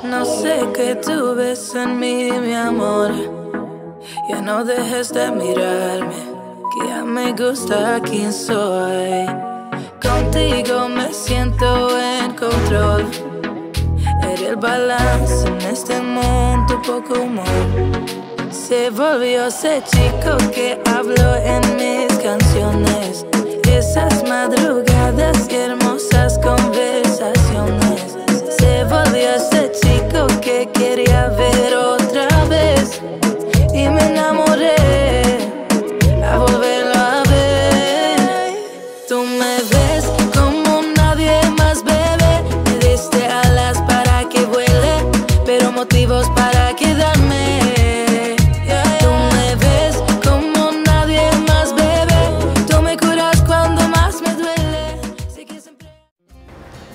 No sé qué tú ves en mí, mi amor. Ya no dejes de mirarme, que ya me gusta quién soy. Contigo me siento en control. Eres el balance en este mundo, poco humor. Se volvió ese chico que habló en mis canciones. Esas madrugadas y hermosas conversaciones. Se volvió ese chico que quería ver otra vez. Y me enamoré a volverlo a ver. Tú me ves como nadie más, bebé. Me diste alas para que vuele, pero motivos para quedarme. Tú me ves como nadie más, bebé. Tú me curas cuando más me duele. Sé que siempre...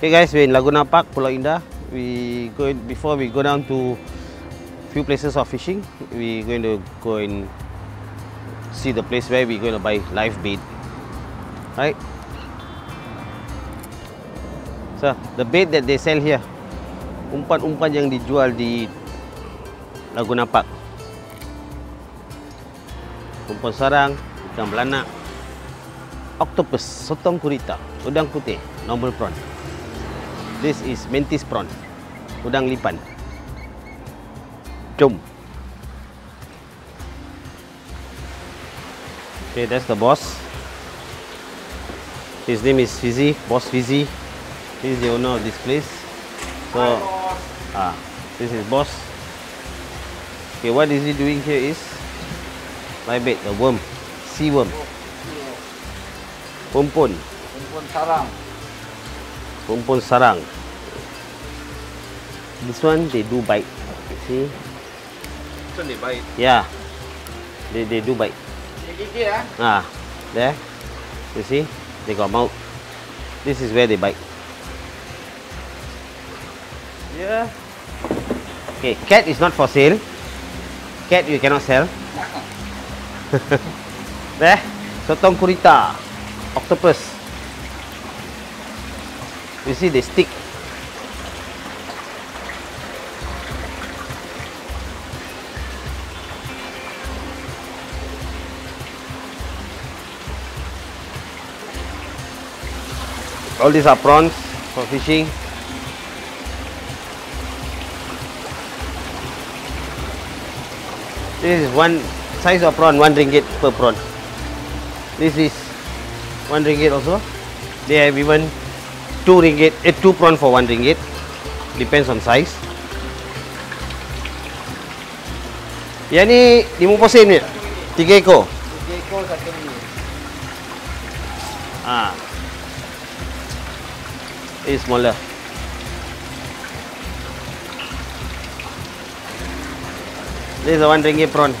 Hey guys, we're in Laguna Park, Pulau Indah. Before we go down to few places of fishing, we're going to go and see the place where we're going to buy live bait. Right? So, the bait that they sell here, umpan-umpan yang dijual di Laguna Park. Umpan sarang, ikan belanak, octopus, sotong gurita, udang putih, normal prawn. This is mantis prawn, udang lipan. Jom. Okay, that's the boss. His name is Fizzy, Boss Fizzy. He's the owner of this place. So, this is boss. Okay, what is he doing here is live bait, the worm, sea worm. Pompon. Pompon sarang. Pompon sarang. This one they do bite. See? This one they bite. Yeah. They do bite. Dia gigit ah. There. You see? They got mouth. This is where they bite. Yeah. Okay, cat is not for sale. Cat you cannot sell. There. Sotong gurita. Octopus. You see they stick. All these are prawns for fishing. This is one size of prawn, 1 ringgit per prawn. This is 1 ringgit also. They have even 2 ringgit, 2 prawn for 1 ringgit. Depends on size. Yang ni 50 sen ni. 3 ekor. 3 ekor satu ni. Is smaller. This is a 1 ringgit prawn.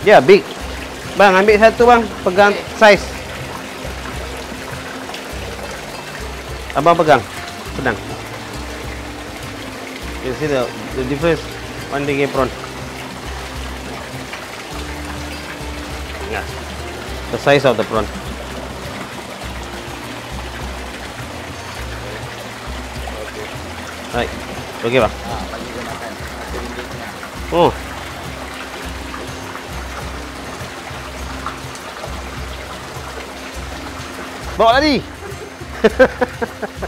Yeah, big. Bang, ambil satu bang. Pegang size. Abang pegang. Pedang. You see the difference. 1 ringgit prawn. Yeah. The size of the prawn. Right. Okay bang. Bagi dia makan. RM1 Oh. Bawa lari.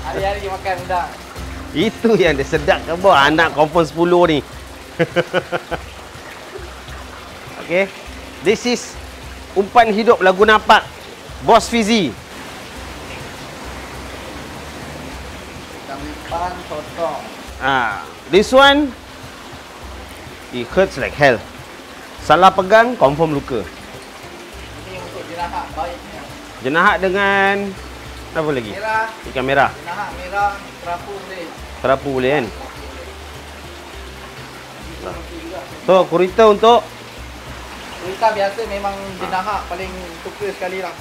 Hari-hari dia makan udang. Itu yang dia sedap ke bawah anak confirm 10 ni. Okay. This is umpan hidup Laguna Park. Boss Fizzy. Ikan lipan, sotong. This one it hurts like hell. Salah pegang confirm luka. Ini untuk jenahak baiknya. Jenahak dengan apa lagi? Merah. Ikan merah. Jenahak merah, kerapu boleh. Kerapu boleh kan? So, gurita untuk Gurita biasa memang jenahak paling suka sekali lah.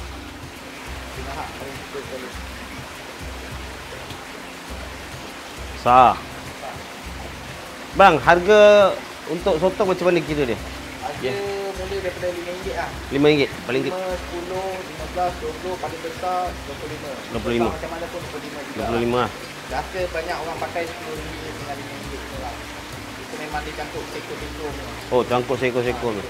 Jenahak paling suka sekali. sah. Bang, harga untuk sotong macam mana kira dia? Harga mula daripada RM5 lah. RM5 paling 5, 10, 15, 20, paling besar 25. 25. Macam mana pun 25 juga. 25 lah. Rasa banyak orang pakai RM10 dengan RM5 tu lah. Itu memang dia cangkuk sekor-sekor ni. Oh, cangkuk sekor-sekor ni.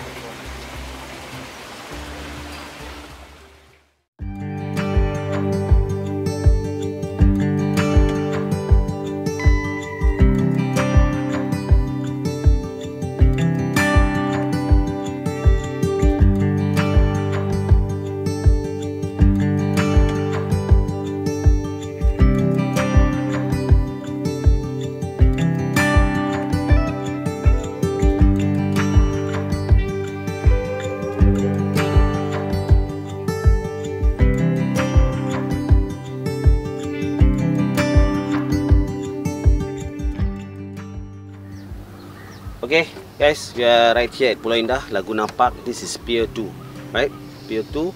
Okay guys, we are right here at Pulau Indah, Laguna Park. This is Pier 2, right? Pier 2,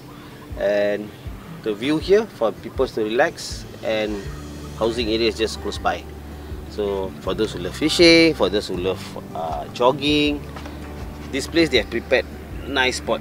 and the view here for people to relax, and housing area is just close by. So for those who love fishing, for those who love jogging, this place they have prepared nice spot.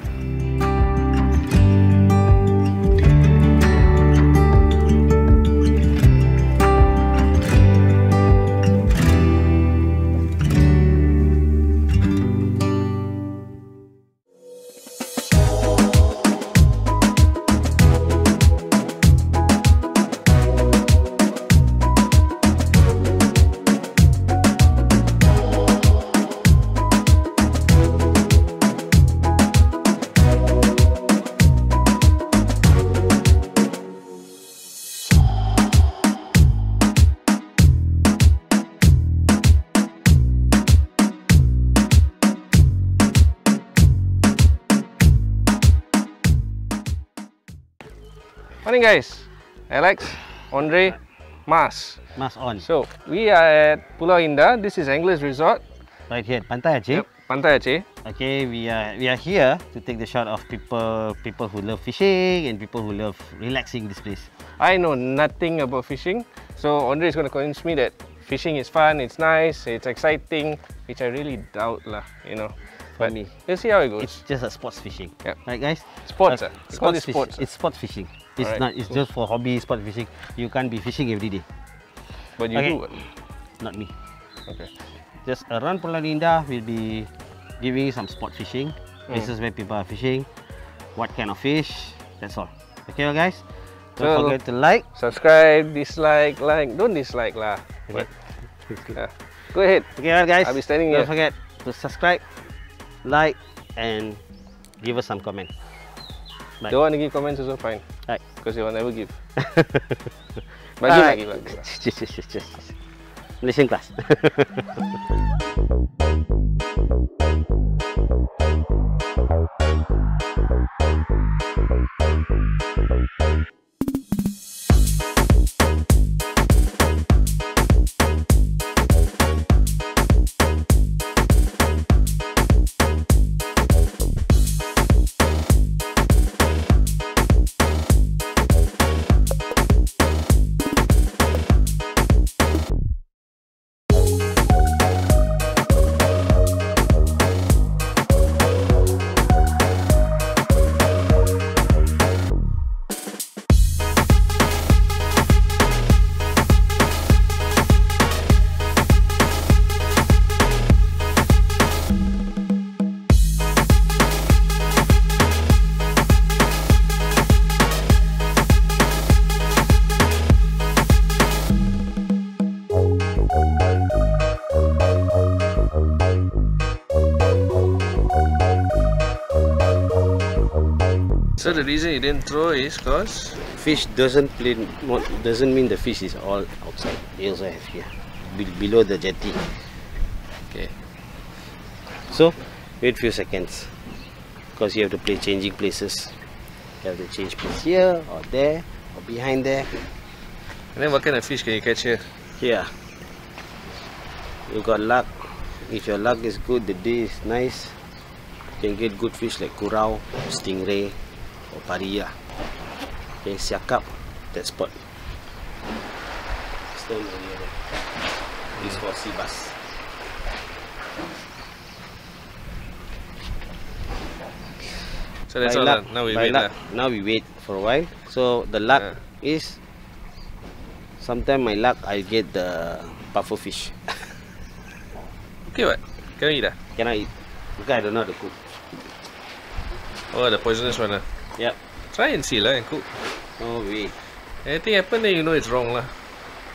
Morning guys, Alex, Andrey, Mas. Mas on. So we are at Pulau Indah. This is Anglers Resort. Right here at Pantai Aceh. Yep, Pantai Aceh. Okay, we are here to take the shot of people who love fishing and people who love relaxing this place. I know nothing about fishing, so Andrey is going to convince me that fishing is fun, it's nice, it's exciting, which I really doubt lah, you know. For But me, we'll see how it goes. it's just a sports fishing. Yep. Right guys? Sports, we call it fish- sports. It's sport fishing. It's Alright, not. It's cool. just for hobby sport fishing. You can't be fishing every day. But you Okay. do what? Not me. Okay. Just around Pulau Indah, we'll be giving you some sport fishing, places where people are fishing, what kind of fish. That's all. Okay, guys. Don't So- forget to like. Subscribe, dislike, like. Don't dislike lah. Okay. Yeah. Go ahead. Okay, well, guys. I'll be standing Don't here. forget to subscribe, like, and give us some comment. Bye. Don't want to give comments also fine. Right. Because you will never give. But give lah, give lah. Just Malaysian class. So the reason you didn't throw is because Fish doesn't mean the fish is all outside. They also have here, below the jetty. Okay. So wait few seconds, because you have to play changing places. You have to change place here or there or behind there. and then what kind of fish can you catch here? Here, you got luck. If your luck is good, the day is nice, you can get good fish like kurau, stingray, or paria. Okay, siakap, that spot. Stone area there. This for sea bass. So that's all. Now we wait. Now we wait for a while. So the luck is, sometimes my luck I get the puffer fish. Okay, what? Can I eat that? Cannot eat because I don't know how to cook. Oh, the poisonous one. Yep. Try and see lah and cook. No way. Anything happen, then you know it's wrong lah.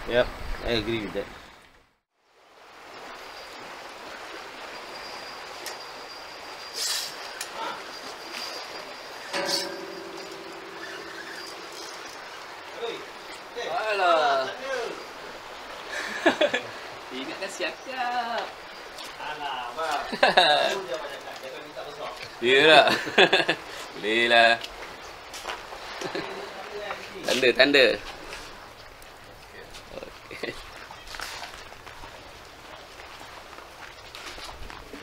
Yep, I agree with that. Alah. Ingatkan siap-siap. Alah, bang. Jangan minta besar. Ya lah. Boleh lah. Tanda. Okay.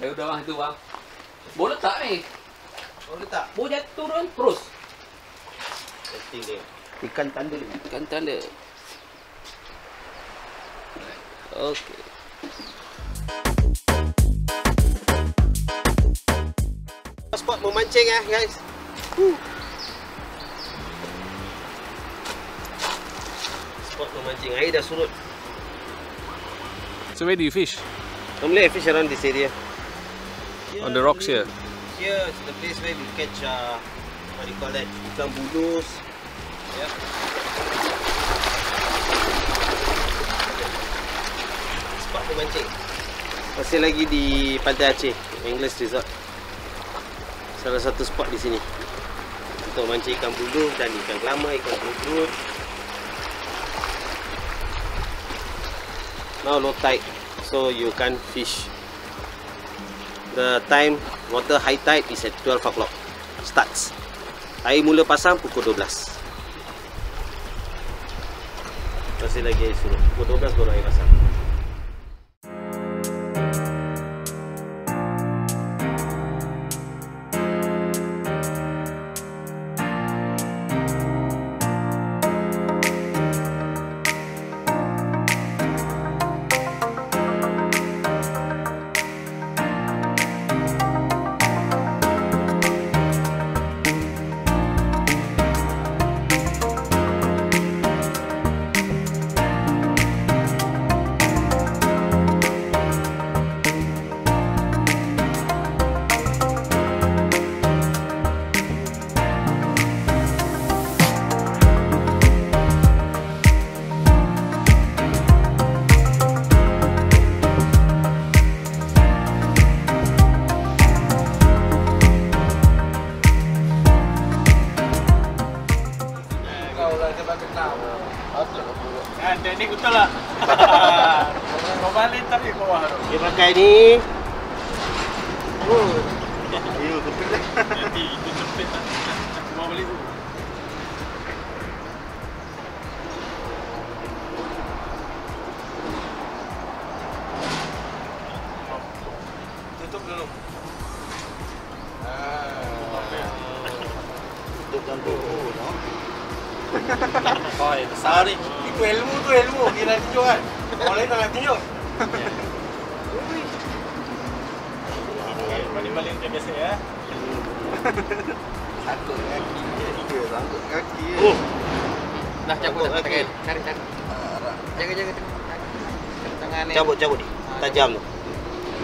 Udah bang, itu bang. Boleh tak ni? Boleh tak? Boleh jatuh turun terus. Testing dia. Ikan tanda. Okey. Spot memancing guys. Spot memancing, air dah surut. So where do you fish? Normally I fish around this area. On the rocks here? Here is the place where we catch, what do you call that? Ikan bulus. Yep. Spot memancing. Masih lagi di Pantai Aceh, English Resort. Salah satu spot di sini untuk mancing ikan bulu dan ikan kelama, ikan perut. Now low tide, so you can't fish. The time water high tide is at 12 o'clock. Starts. Air mula pasang pukul 12. Masih lagi air surut. Pukul 12 baru air pasang. Teknik betul lah. Kau balik tapi bawah tu. Dia pakai ni. Ayo, kepit dah. Nanti itu kepit tak. Bawa balik tu. Tutup dulu. Tutup campur. Oh, besar ni. Itu ilmu tu ilmu. Dia nak tunjuk kan. Orang lain tak nak tunjuk. Balik-balik macam biasa ya. Sangkut kaki. Sangkut kaki. Dah cabut dah tangan. Cari. Jaga tangan ni. Cabut ni. Tajam tu.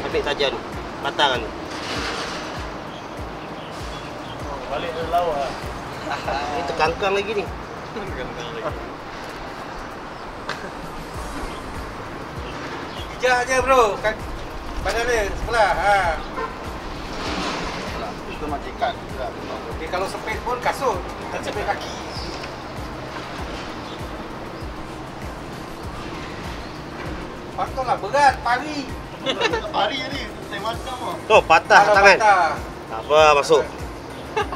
Ambil tajam tu. Patang tu. Balik dari laut lah. Ini terkangkang lagi ni. Pijak je bro. Badan dia sebelah. Itu macam ikan. Dia kalau sepit pun kasut. Tak sepit kaki. Patutlah berat. Pari ni. Saya macam Oh, patah kalau tangan. patah. Tak apa, masuk.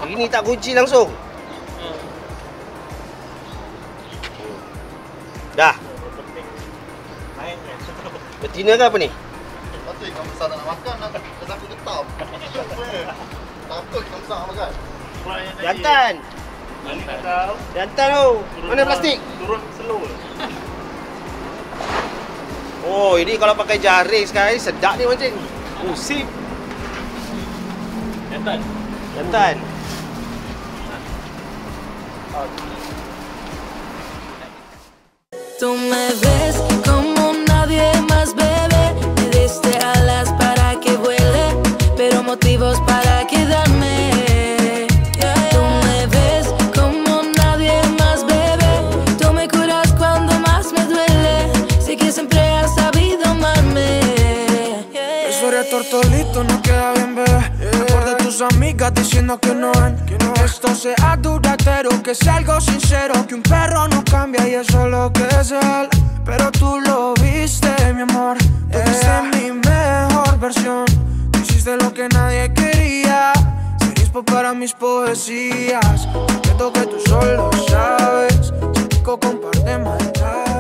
Ini tak kunci langsung. Dah. Naik. Betina ke apa ni? Patut ikan besar tak nak makan, nak takut getam. Takut ikan besar nak makan. Jantan. Tak tahu. Jantan tu. Mana plastik? Turun slow. Oh, ini kalau pakai jaring sekali sedap ni mancing. Oh, sip. Jantan. Jantan. Tú me ves como nadie más, bebé. Me diste alas para que vuele, pero motivos para quedarme. Tú me ves como nadie más, bebé. Tú me curas cuando más me duele. Sé que siempre has sabido amarme. Eso eres tortolito, no queda bien, bebé. Mejor de tus amigas diciendo que no ven. Esto sea duradero, que sea algo sincero. Que un perro no cambia y eso es lo que es él. Pero tú lo viste, mi amor. Tú viste mi mejor versión. Tú hiciste lo que nadie quería. Serías para mis poesías. Siento que tú solo sabes. Si pico comparte maldad.